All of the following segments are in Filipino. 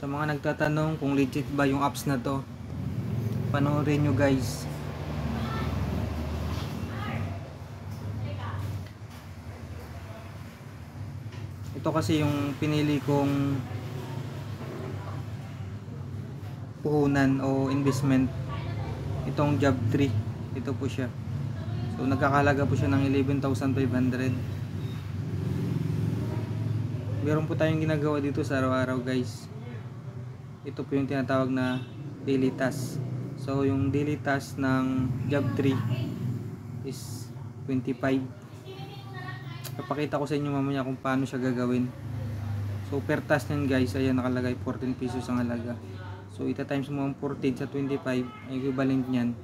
Sa mga nagtatanong kung legit ba yung apps na to, panoorin nyo guys. Ito kasi yung pinili kong puhunan o investment, itong Job3. Ito po siya. So nagkakalaga po siya ng 11,500. Meron po tayong ginagawa dito sa araw-araw guys. Ito po yung tinatawag na daily task. So yung daily task ng Job3 is 25. Papakita ko sa inyo mamaya kung paano siya gagawin. So per task nyan guys, ayan nakalagay 14 pesos ang halaga. So ita times mo ang 14 sa 25, ang equivalent nyan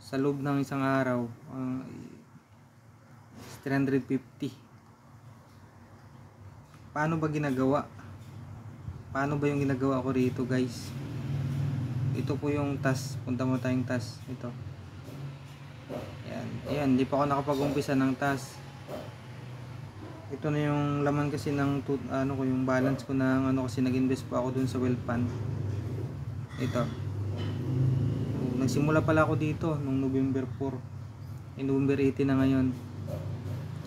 sa loob ng isang araw is 350. Paano ba ginagawa? Paano ba yung ginagawa ko rito guys? Ito po yung task. Punta mo tayong task. Ito. Ayan. Ayan. Hindi pa ako nakapag-umpisa ng task. Ito na yung laman kasi ng yung balance ko ng kasi nag-invest pa ako dun sa wealth fund. Ito. Nagsimula pala ako dito nung November 4. November 18 na ngayon.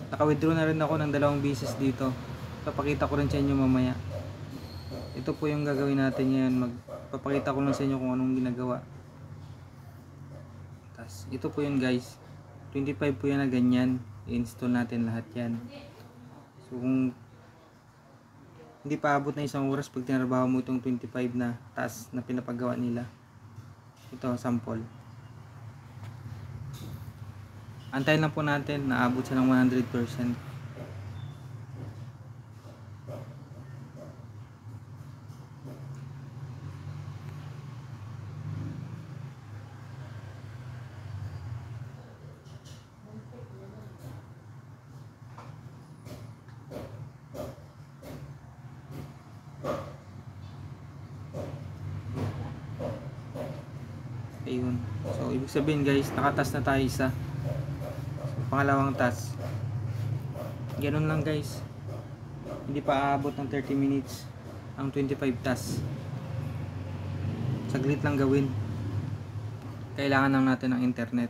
Naka-withdraw na rin ako ng 2 beses dito. Papakita ko rin sa inyo mamaya. Ito po yung gagawin natin ngayon. Magpapakita ko lang sa inyo kung anong ginagawa. Tas, ito po yun guys. 25 po yan na ganyan. I-install natin lahat yan. So kung hindi pa abot na isang oras pag tinrabaho mo itong 25 na task na pinapagawa nila. Ito, sample. Antayin lang po natin na abot siya ng 100%. Ayun. So ibig sabihin guys, nakatas na tayo isa. So, pangalawang task. Ganun lang guys. Hindi pa aabot ng 30 minutes ang 25 tasks. Saglit lang gawin. Kailangan lang natin ng internet.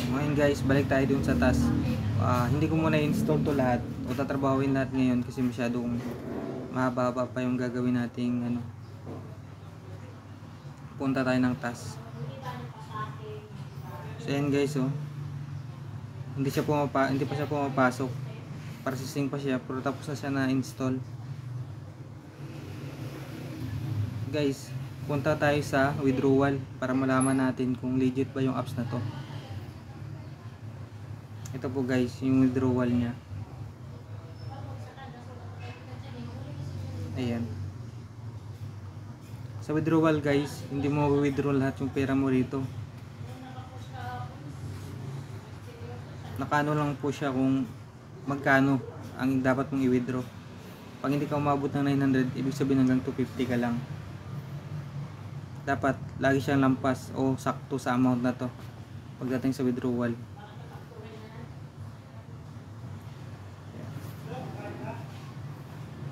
Ngayon guys, balik tayo dun sa task. Hindi ko muna install to lahat o tatrabawin lahat ngayon kasi masyadong mahaba pa yung gagawin nating punta tayo ng task. So yan guys, hindi pa siya pumapasok. Processing pa siya pero tapos na siya na install. Guys, punta tayo sa withdrawal para malaman natin kung legit ba yung apps na to. Ito po guys, yung withdrawal niya. Ayan. Sa withdrawal guys, hindi mo withdraw lahat yung pera mo rito. Nakano lang po siya kung magkano ang dapat mong i-withdraw. Pag hindi ka umabot ng 900, ibig sabihin hanggang 250 ka lang. Dapat lagi siyang lampas o sakto sa amount na to pagdating sa withdrawal.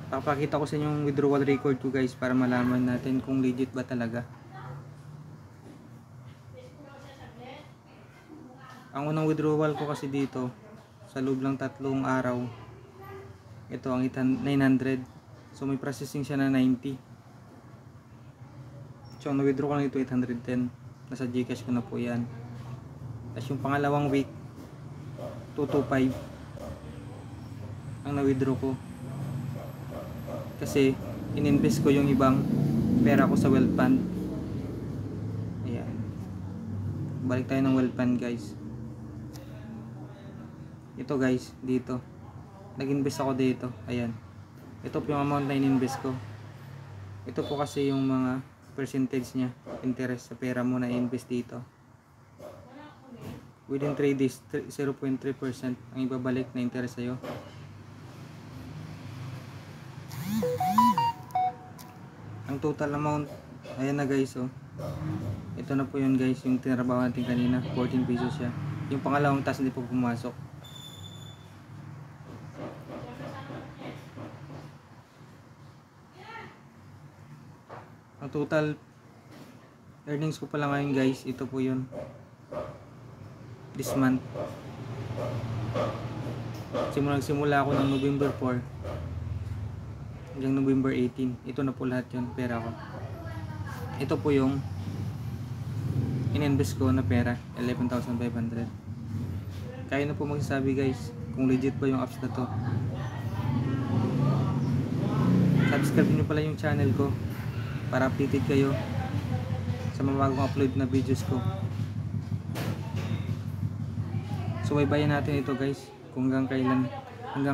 Papakita ko sa inyo yung withdrawal record ko guys para malaman natin kung legit ba talaga. Ang unang withdrawal ko kasi dito sa loob lang 3 araw, ito ang 900. So may processing siya na 90. So ang na-withdraw ko lang ito 810. Nasa Gcash ko na po yan. Tapos yung pangalawang week 225 ang na-withdraw ko. Kasi ininvest ko yung ibang pera ko sa wealth fund. Ayan. Balik tayo ng wealth fund guys. Ito guys, dito. Nag-invest ako dito. Ayan. Ito po yung amount na ininvest ko. Ito po kasi yung mga percentage niya, interest sa pera mo na i-invest dito. Within 3 days, 0.3% ang ibabalik na interest sa'yo. Ang total amount, ayan na guys, oh. Ito na po yun guys, yung tinrabaho natin kanina, 14 pesos siya. Yung pangalawang task hindi po pumasok. Ang total earnings ko pala ngayon guys, ito po yun. This month. Simula ako ng November 4 hanggang November 18. Ito na po lahat yun, pera ko. Ito po yung in-invest ko na pera, 11,500. Kaya na po magsasabi guys kung legit ba yung apps na to. Subscribe nyo pala yung channel ko para updated kayo sa mga bagong upload na videos ko. So baybayin natin ito guys kung hanggang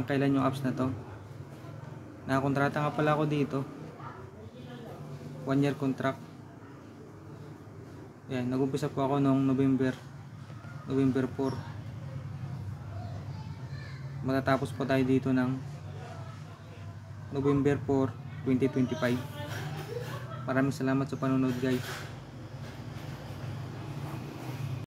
kailan yung apps na to. Nakakontrata nga pala ako dito, 1 year contract. Yan, nag-umpisa po ako noong November 4. Matatapos po tayo dito ng November 4, 2025. Maraming salamat sa panonood guys.